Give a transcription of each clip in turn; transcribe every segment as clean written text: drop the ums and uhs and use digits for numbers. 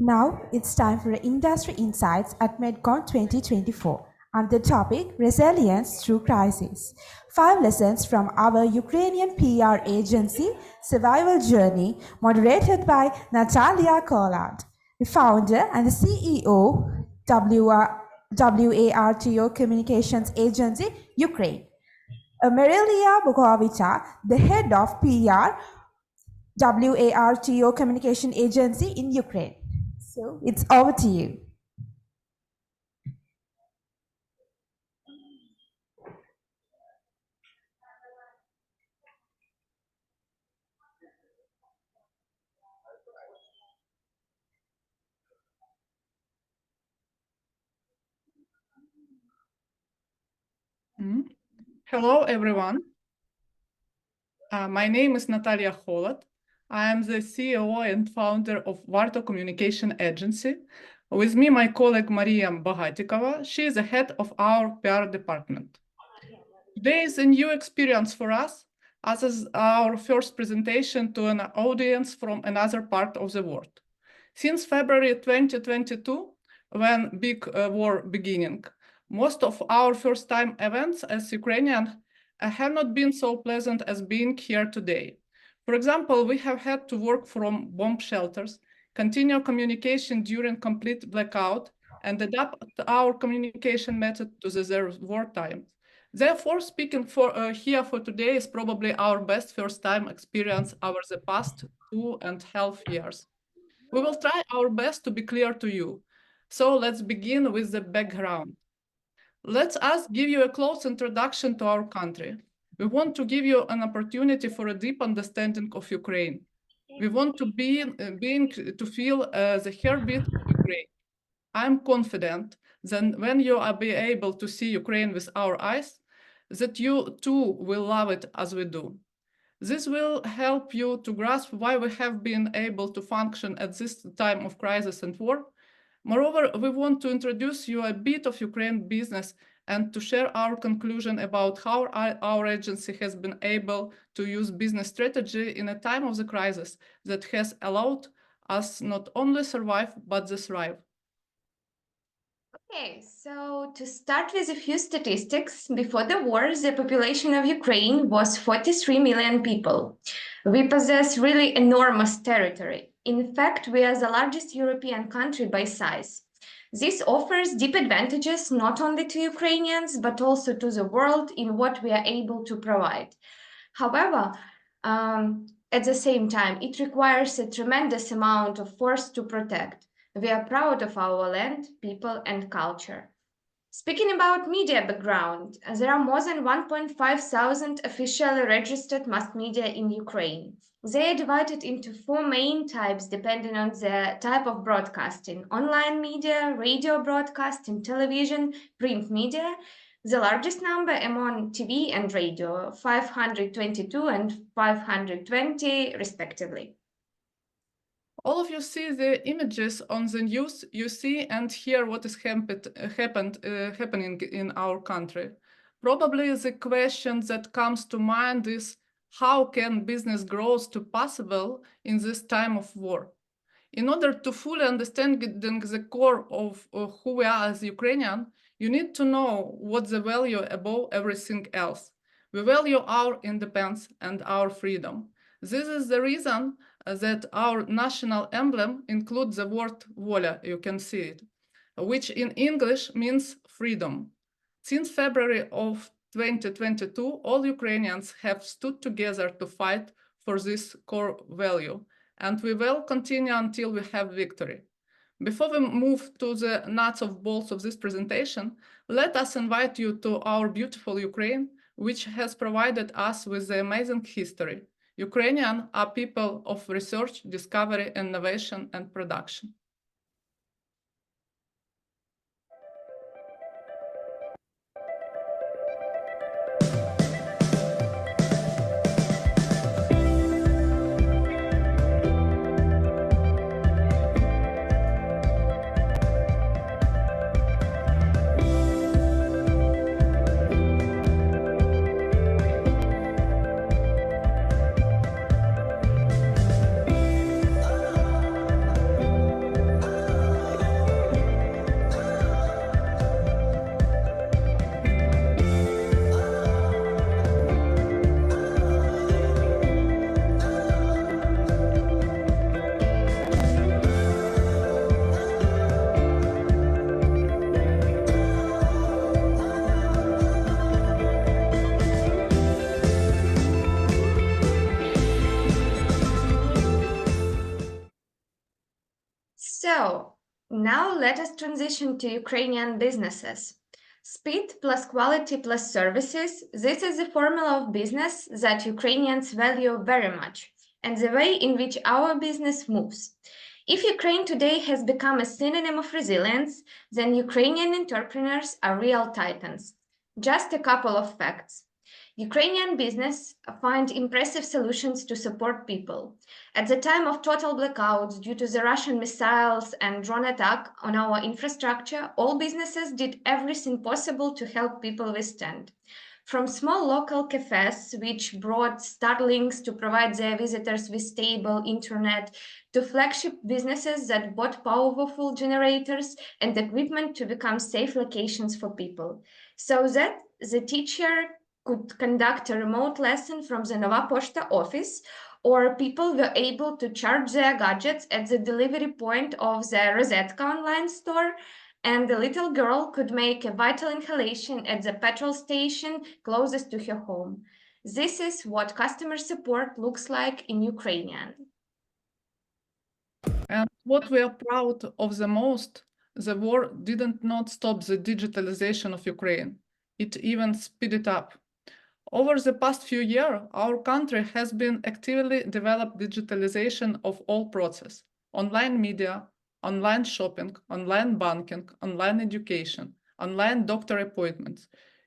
Now it's time for Industry Insights at MedCom 2024 on the topic Resilience Through Crisis. 5 lessons from our Ukrainian PR agency Survival Journey, moderated by Nataliia Kholod, the founder and the CEO WARTO Communications Agency, Ukraine. Mariia Bohatikova, the head of PR WARTO Communication Agency in Ukraine. So it's over to you. Hello, everyone. My name is Nataliia Kholod. I am the CEO and founder of WARTO Communication Agency. With me, my colleague Mariia Bohatikova. She is the head of our PR department. Today is a new experience for us, as is our first presentation to an audience from another part of the world. Since February 2022, when big war beginning, most of our first-time events as Ukrainian have not been so pleasant as being here today. For example, we have had to work from bomb shelters, continue communication during complete blackout, and adapt our communication method to the wartime. Therefore, speaking here for today is probably our best first-time experience over the past 2.5 years. We will try our best to be clear to you. So let's begin with the background. Let us give you a close introduction to our country. We want to give you an opportunity for a deep understanding of Ukraine. We want to feel the heartbeat of Ukraine. I'm confident that when you will be able to see Ukraine with our eyes, that you too will love it as we do. This will help you to grasp why we have been able to function at this time of crisis and war. Moreover, we want to introduce you a bit of Ukraine business and to share our conclusion about how our agency has been able to use business strategy in a time of the crisis that has allowed us not only survive, but to thrive. Okay, so to start with a few statistics, before the war, the population of Ukraine was 43 million people. We possess really enormous territory. In fact, we are the largest European country by size. This offers deep advantages not only to Ukrainians, but also to the world in what we are able to provide. However, at the same time, it requires a tremendous amount of force to protect. We are proud of our land, people, and culture. Speaking about media background, there are more than 1.5 thousand officially registered mass media in Ukraine. They are divided into 4 main types depending on the type of broadcasting: online media, radio broadcasting, television, print media. The largest number among TV and radio, 522 and 520 respectively. All of you see the images on the news. You see and hear what is happening in our country. Probably the question that comes to mind is, how can business growth to possible in this time of war? In order to fully understand the core of who we are as Ukrainian, you need to know what's the value above everything else. We value our independence and our freedom. This is the reason that our national emblem includes the word "воля," you can see it, which in English means freedom. Since February of 2022, all Ukrainians have stood together to fight for this core value, and we will continue until we have victory. Before we move to the nuts and bolts of this presentation, let us invite you to our beautiful Ukraine, which has provided us with the amazing history. Ukrainians are people of research, discovery, innovation, and production. So now let us transition to Ukrainian businesses. Speed plus quality plus services, this is the formula of business that Ukrainians value very much, and the way in which our business moves. If Ukraine today has become a synonym of resilience, then Ukrainian entrepreneurs are real titans. Just a couple of facts. Ukrainian business find impressive solutions to support people. At the time of total blackouts due to the Russian missiles and drone attack on our infrastructure, all businesses did everything possible to help people withstand. From small local cafes, which brought Starlinks to provide their visitors with stable internet, to flagship businesses that bought powerful generators and equipment to become safe locations for people, so that the teacher could conduct a remote lesson from the Nova Poshta office, or people were able to charge their gadgets at the delivery point of the Rosetka online store, and the little girl could make a vital inhalation at the petrol station closest to her home. This is what customer support looks like in Ukrainian. And what we are proud of the most, the war didn't not stop the digitalization of Ukraine. It even speeded up. Over the past few years, our country has been actively developed digitalization of all process: online media, online shopping, online banking, online education, online doctor appointments.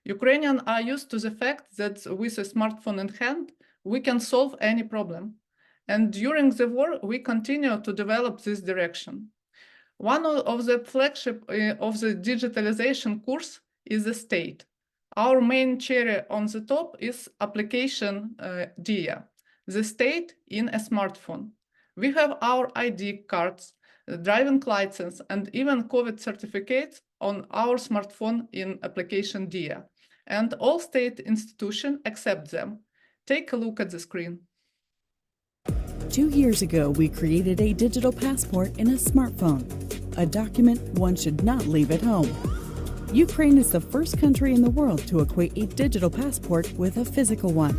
Ukrainians are used to the fact that with a smartphone in hand, we can solve any problem. And during the war, we continue to develop this direction. One of the flagship of the digitalization course is the state. Our main cherry on the top is application DIA, the state in a smartphone. We have our ID cards, driving license, and even COVID certificates on our smartphone in application DIA. And all state institutions accept them. Take a look at the screen. 2 years ago, we created a digital passport in a smartphone, a document one should not leave at home. Ukraine is the first country in the world to equate a digital passport with a physical one.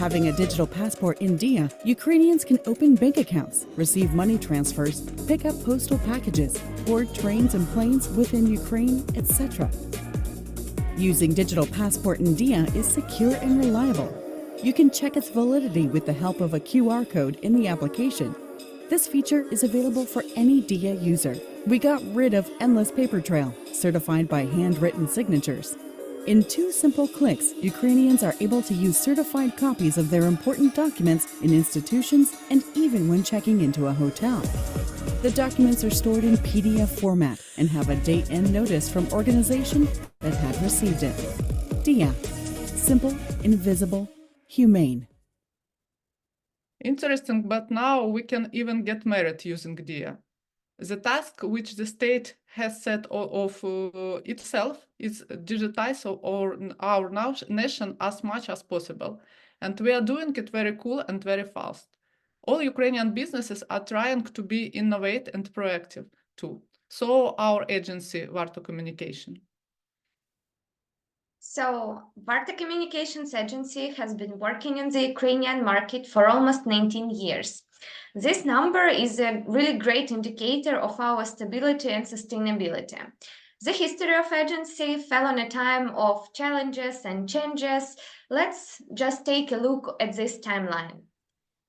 Having a digital passport in DIA, Ukrainians can open bank accounts, receive money transfers, pick up postal packages, board trains and planes within Ukraine, etc. Using digital passport in DIA is secure and reliable. You can check its validity with the help of a QR code in the application. This feature is available for any DIA user. We got rid of endless paper trail, certified by handwritten signatures. In 2 simple clicks, Ukrainians are able to use certified copies of their important documents in institutions and even when checking into a hotel. The documents are stored in PDF format and have a date and notice from organization that had received it. DIA. Simple, invisible, humane. Interesting, but now we can even get married using DIA. The task which the state has set of itself is digitize our nation as much as possible. And we are doing it very cool and very fast. All Ukrainian businesses are trying to be innovative and proactive too. So our agency, WARTO Communication. So, WARTO Communications Agency has been working in the Ukrainian market for almost 19 years. This number is a really great indicator of our stability and sustainability. The history of agency fell on a time of challenges and changes. Let's just take a look at this timeline.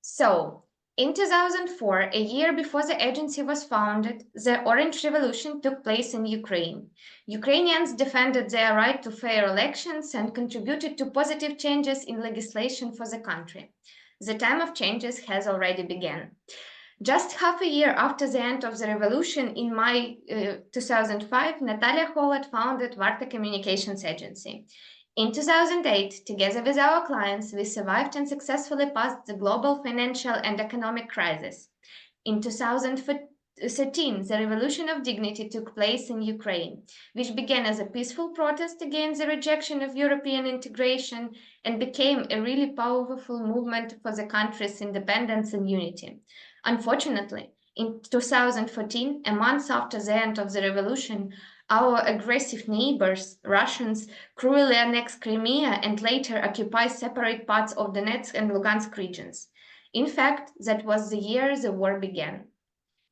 So, in 2004, a year before the agency was founded, the Orange Revolution took place in Ukraine. Ukrainians defended their right to fair elections and contributed to positive changes in legislation for the country. The time of changes has already begun. Just half a year after the end of the revolution, in May 2005, Nataliia Kholod founded WARTO Communications Agency. In 2008, together with our clients, we survived and successfully passed the global financial and economic crisis. In 2013, the Revolution of Dignity took place in Ukraine, which began as a peaceful protest against the rejection of European integration and became a really powerful movement for the country's independence and unity. Unfortunately, in 2014, a month after the end of the revolution, our aggressive neighbors, Russians, cruelly annexed Crimea and later occupied separate parts of Donetsk and Lugansk regions. In fact, that was the year the war began.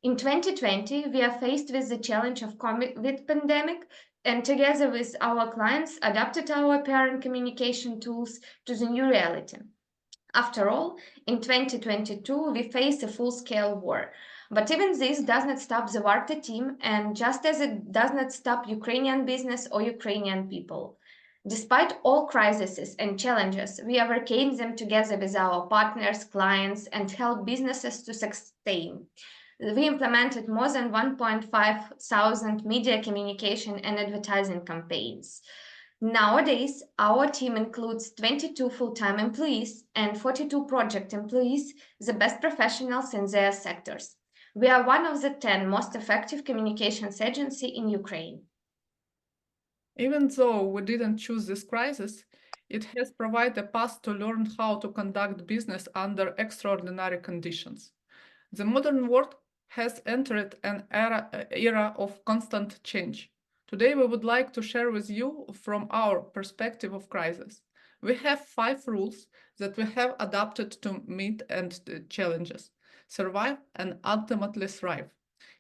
In 2020, we are faced with the challenge of COVID pandemic, and together with our clients, adapted our PR and communication tools to the new reality. After all, in 2022, we face a full-scale war. But even this does not stop the WARTO team, and just as it does not stop Ukrainian business or Ukrainian people. Despite all crises and challenges, we overcame them together with our partners, clients, and help businesses to sustain. We implemented more than 1.5 thousand media communication and advertising campaigns. Nowadays, our team includes 22 full-time employees and 42 project employees, the best professionals in their sectors. We are one of the 10 most effective communications agencies in Ukraine. Even though we didn't choose this crisis, it has provided a path to learn how to conduct business under extraordinary conditions. The modern world has entered an era of constant change. Today, we would like to share with you from our perspective of crisis. We have 5 rules that we have adapted to meet the challenges, survive, and ultimately thrive.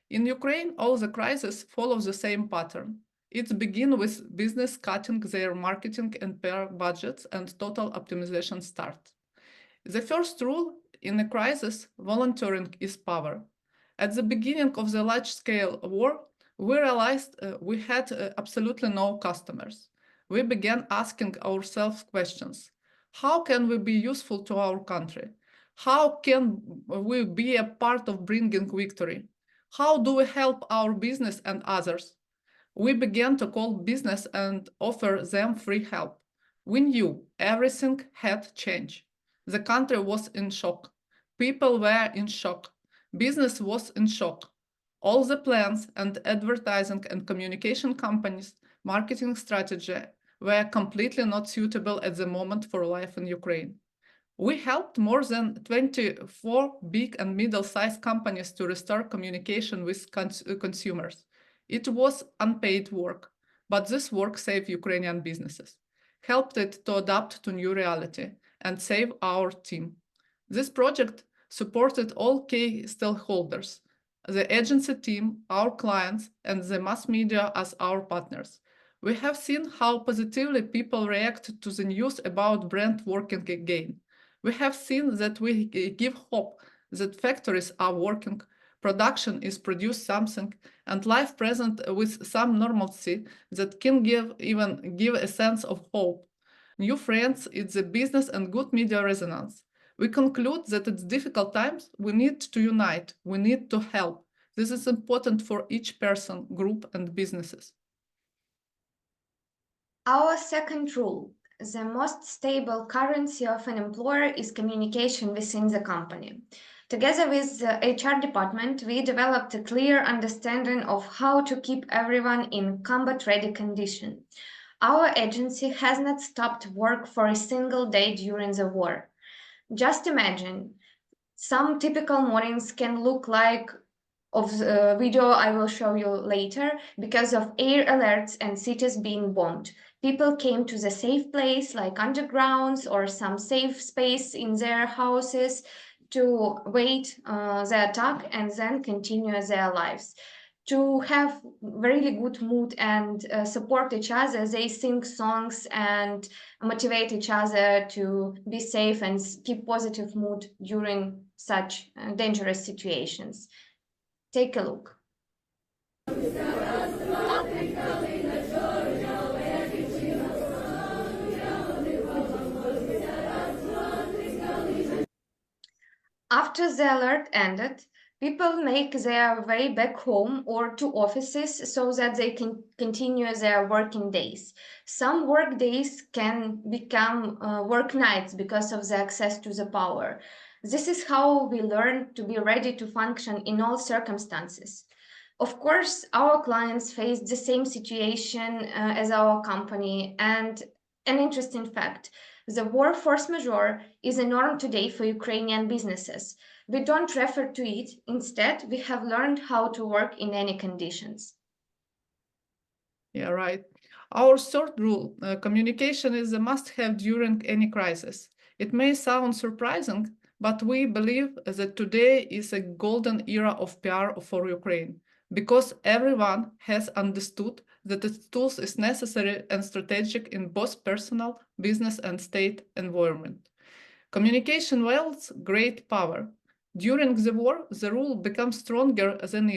In Ukraine, all the crises follow the same pattern. It begins with business cutting their marketing and PR budgets and total optimization start. The first rule in a crisis, volunteering is power. At the beginning of the large-scale war, we realized we had absolutely no customers. We began asking ourselves questions. How can we be useful to our country? How can we be a part of bringing victory? How do we help our business and others? We began to call business and offer them free help. We knew everything had changed. The country was in shock. People were in shock. Business was in shock. All the plans and advertising and communication companies' marketing strategy were completely not suitable at the moment for life in Ukraine. We helped more than 24 big and middle-sized companies to restore communication with consumers. It was unpaid work, but this work saved Ukrainian businesses, helped it to adapt to new reality, and save our team. This project supported all key stakeholders, the agency team, our clients, and the mass media as our partners. We have seen how positively people react to the news about brand working again. We have seen that we give hope that factories are working, production is produced something, and life present with some normalcy that can give a sense of hope. New friends, it's the business and good media resonance. We conclude that at difficult times, we need to unite, we need to help. This is important for each person, group, and businesses. Our second rule, the most stable currency of an employer is communication within the company. Together with the HR department, we developed a clear understanding of how to keep everyone in combat-ready condition. Our agency has not stopped work for a single day during the war. Just imagine, some typical mornings can look like of the video I will show you later because of air alerts and cities being bombed. People came to the safe place like undergrounds or some safe space in their houses to wait the attack and then continue their lives. To have really good mood and support each other, they sing songs and motivate each other to be safe and keep positive mood during such dangerous situations. Take a look. After the alert ended, people make their way back home or to offices so that they can continue their working days. Some work days can become work nights because of the access to the power. This is how we learn to be ready to function in all circumstances. Of course, our clients face the same situation as our company, and an interesting fact, the war force majeure is a norm today for Ukrainian businesses. We don't refer to it. Instead, we have learned how to work in any conditions. Yeah, right. Our third rule, communication is a must-have during any crisis. It may sound surprising, but we believe that today is a golden era of PR for Ukraine, because everyone has understood that its tools is necessary and strategic in both personal, business, and state environment. Communication wields great power. During the war, the rule becomes stronger than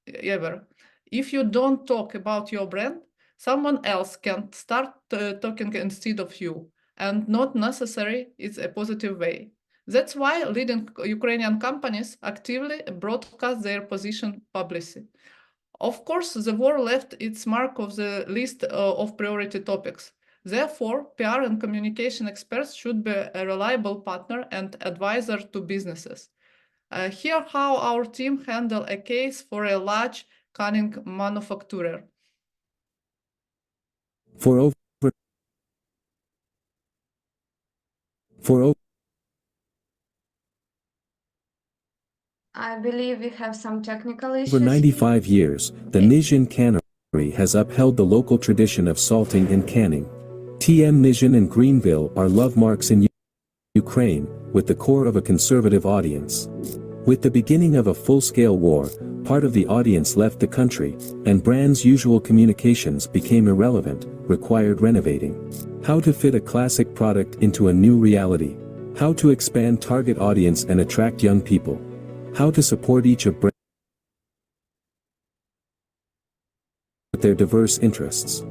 ever. If you don't talk about your brand, someone else can start talking instead of you, and not necessarily it's a positive way. That's why leading Ukrainian companies actively broadcast their position publicly. Of course, the war left its mark on the list of priority topics. Therefore, PR and communication experts should be a reliable partner and advisor to businesses. Here how our team handled a case for a large canning manufacturer. For I believe we have some technical issues. over 95 years, the Nizhyn cannery has upheld the local tradition of salting and canning. TM Nizhyn and Greenville are love marks in Ukraine, with the core of a conservative audience. With the beginning of a full-scale war, part of the audience left the country, and brand's usual communications became irrelevant, required renovating. How to fit a classic product into a new reality. How to expand target audience and attract young people. How to support each of brands with their diverse interests.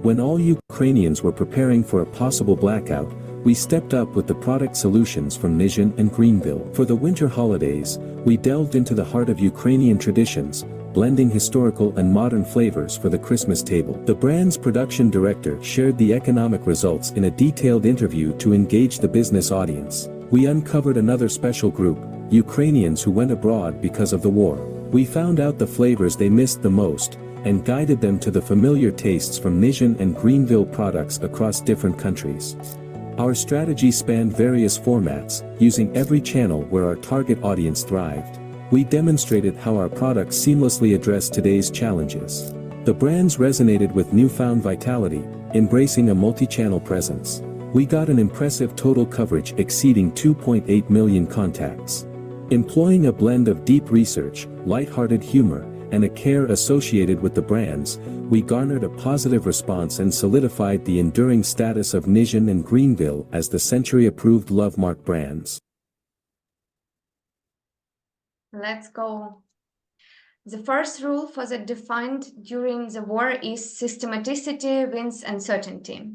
When all Ukrainians were preparing for a possible blackout, we stepped up with the product solutions from Nizhyn and Greenville. For the winter holidays, we delved into the heart of Ukrainian traditions, blending historical and modern flavors for the Christmas table. The brand's production director shared the economic results in a detailed interview to engage the business audience. We uncovered another special group, Ukrainians who went abroad because of the war. We found out the flavors they missed the most, and guided them to the familiar tastes from Nizhyn and Greenville products across different countries. Our strategy spanned various formats, using every channel where our target audience thrived. We demonstrated how our products seamlessly address today's challenges. The brands resonated with newfound vitality, embracing a multi-channel presence. We got an impressive total coverage exceeding 2.8 million contacts. Employing a blend of deep research, light-hearted humor, and a care associated with the brands, we garnered a positive response and solidified the enduring status of Nizhyn and Greenville as the century-approved love-mark brands. Let's go. The first rule for the defined during the war is systematicity wins uncertainty.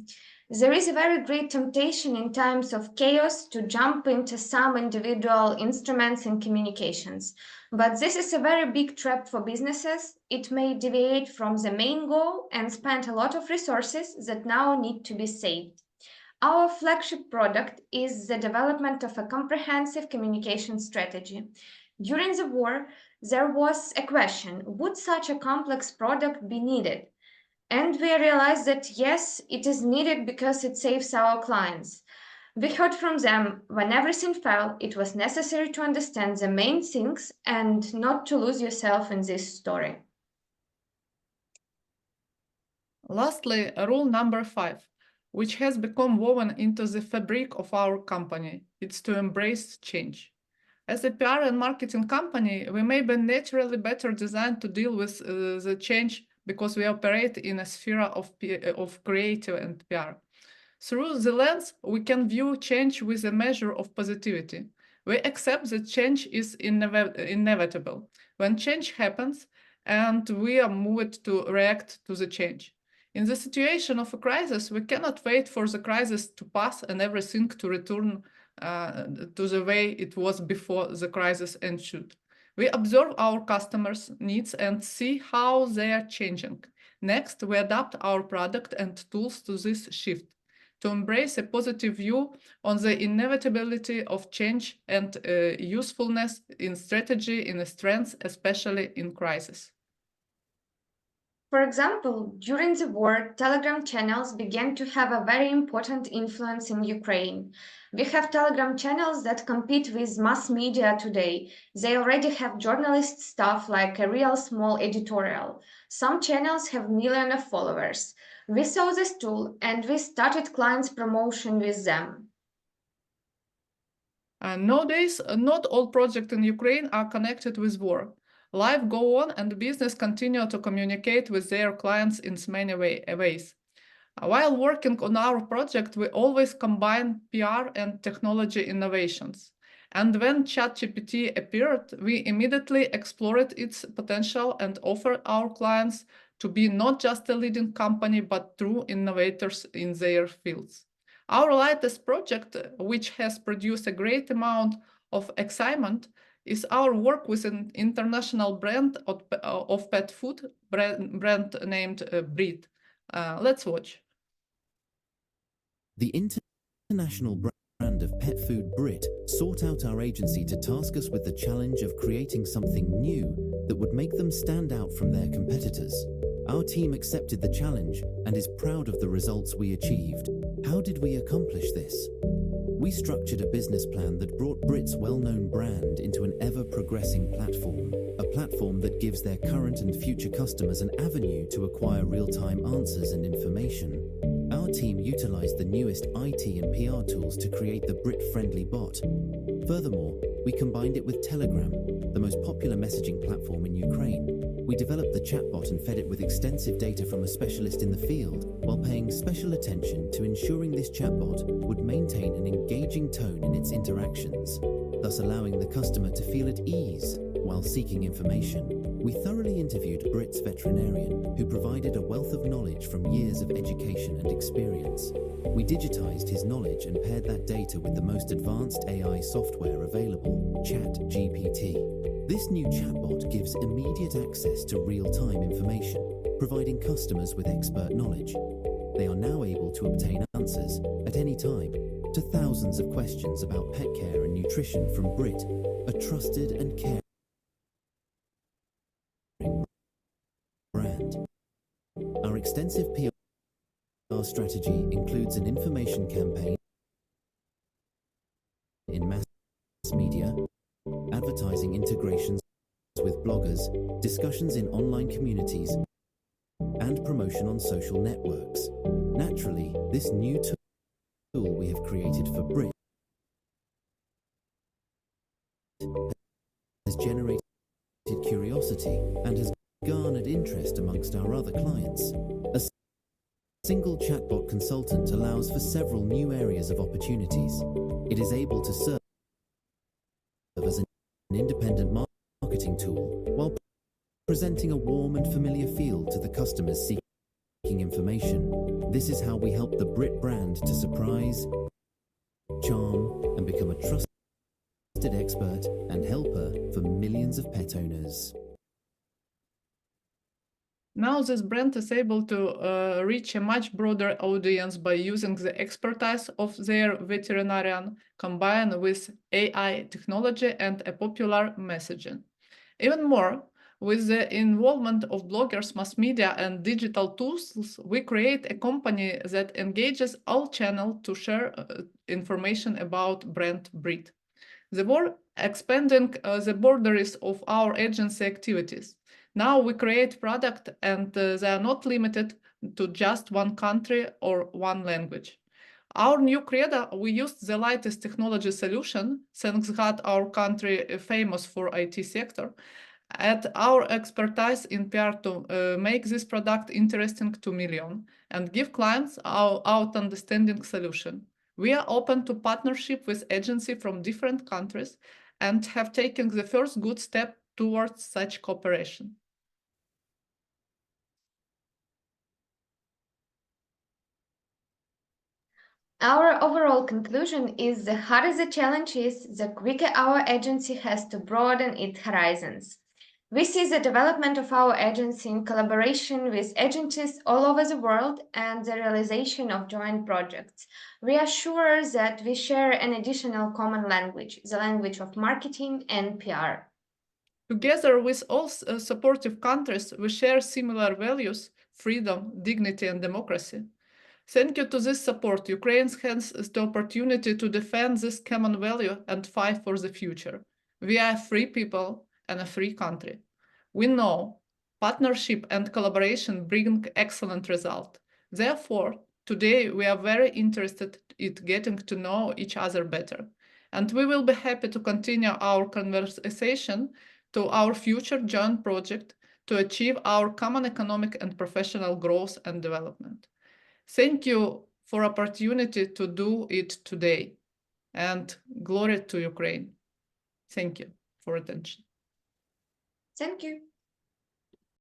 There is a very great temptation in times of chaos to jump into some individual instruments in communications. But this is a very big trap for businesses. It may deviate from the main goal and spend a lot of resources that now need to be saved. Our flagship product is the development of a comprehensive communication strategy. During the war, there was a question, would such a complex product be needed? And we realized that yes, it is needed because it saves our clients. We heard from them when everything fell, it was necessary to understand the main things and not to lose yourself in this story. Lastly, rule number 5, which has become woven into the fabric of our company, it's to embrace change. As a PR and marketing company, we may be naturally better designed to deal with the change because we operate in a sphere of creative and PR. Through the lens, we can view change with a measure of positivity. We accept that change is inevitable. When change happens, and we are moved to react to the change. In the situation of a crisis, we cannot wait for the crisis to pass and everything to return to the way it was before the crisis ensued. We observe our customers' needs and see how they are changing. Next, we adapt our product and tools to this shift, to embrace a positive view on the inevitability of change and usefulness in strategy in a strength, especially in crisis. For example, during the war, Telegram channels began to have a very important influence in Ukraine. We have Telegram channels that compete with mass media today. They already have journalist stuff like a real small editorial. Some channels have millions of followers. We saw this tool and we started clients promotion with them. Nowadays, not all projects in Ukraine are connected with war. Life go on and business continue to communicate with their clients in many ways. While working on our project, we always combine PR and technology innovations. And when ChatGPT appeared, we immediately explored its potential and offered our clients to be not just a leading company, but true innovators in their fields. Our latest project, which has produced a great amount of excitement, is our work with an international brand of pet food, brand named Breed. Let's watch. The international brand of pet food Brit sought out our agency to task us with the challenge of creating something new that would make them stand out from their competitors. Our team accepted the challenge and is proud of the results we achieved. How did we accomplish this? We structured a business plan that brought Brit's well-known brand into an ever-progressing platform, a platform that gives their current and future customers an avenue to acquire real-time answers and information. Our team utilized the newest IT and PR tools to create the Brit-friendly bot. Furthermore, we combined it with Telegram, the most popular messaging platform in Ukraine. We developed the chatbot and fed it with extensive data from a specialist in the field, while paying special attention to ensuring this chatbot would maintain an engaging tone in its interactions, thus allowing the customer to feel at ease while seeking information. We thoroughly interviewed Brit's veterinarian, who provided a wealth of knowledge from years of education and experience. We digitized his knowledge and paired that data with the most advanced AI software available, ChatGPT. This new chatbot gives immediate access to real-time information, providing customers with expert knowledge. They are now able to obtain answers, at any time, to thousands of questions about pet care and nutrition from Brit, a trusted and caring brand. Our extensive PR strategy includes an information campaign in mass media, advertising integrations with bloggers, discussions in online communities, and promotion on social networks. Naturally, this new tool we have created for Brit has generated curiosity and has garnered interest amongst our other clients. A single chatbot consultant allows for several new areas of opportunities. It is able to serve as an independent marketing tool while presenting a warm and familiar feel to the customers seeking information. This is how we help the Brit brand to surprise, charm, and become a trusted expert and helper for millions of pet owners. Now this brand is able to reach a much broader audience by using the expertise of their veterinarian combined with AI technology and a popular messaging. Even more, with the involvement of bloggers, mass media, and digital tools, we create a company that engages all channels to share information about brand Breed. The more expanding the borders of our agency activities. Now we create product and they are not limited to just one country or one language. Our new credo, we used the latest technology solution, thanks God our country is famous for IT sector, and our expertise in PR to make this product interesting to millions and give clients our understanding solution. We are open to partnership with agencies from different countries and have taken the first good step towards such cooperation. Our overall conclusion is the harder the challenge is, the quicker our agency has to broaden its horizons. We see the development of our agency in collaboration with agencies all over the world and the realization of joint projects. We are sure that we share an additional common language, the language of marketing and PR. Together with all supportive countries, we share similar values, freedom, dignity, and democracy. Thank you to this support, Ukraine has the opportunity to defend this common value and fight for the future. We are a free people and a free country. We know partnership and collaboration bring excellent results. Therefore, today we are very interested in getting to know each other better. And we will be happy to continue our conversation to our future joint project to achieve our common economic and professional growth and development. Thank you for opportunity to do it today, and glory to Ukraine. Thank you for attention. Thank you.